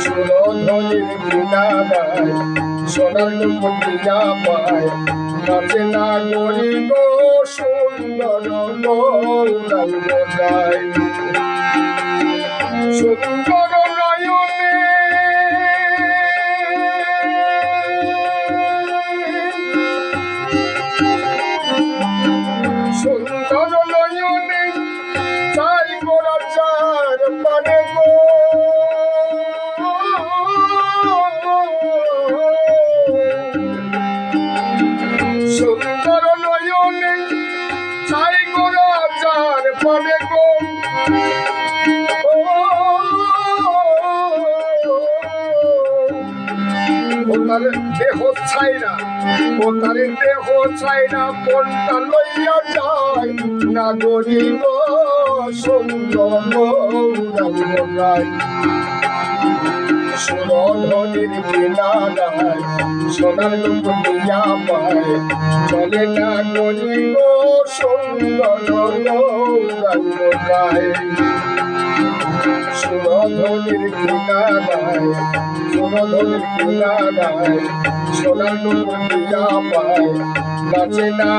সুরধ্বনির কিনারায় সোনার লুকুটিয়া পায় নাচে না গরিব সুন্দর গৌরাঙ্গ গায় সুন্দর নয়নে সুন্দর নয়নে চাই গোরা চার পানে গো সুন্দর নয়নে চাই গোরা চার পানে গো তার দেহ ছাইরা ও তার দেহ ছাইরা কোনটা লইয়া যায় না গরিব সুন্দর গৌরাঙ্গায় সুরধ্বনির কিনারায় সোনার লুকুটিয়া পায় চলে না গরিব সুন্দর গৌরাঙ্গায় সুরধ্বনির কিনারায় সোনার লুকুটিয়া পায় নাচে না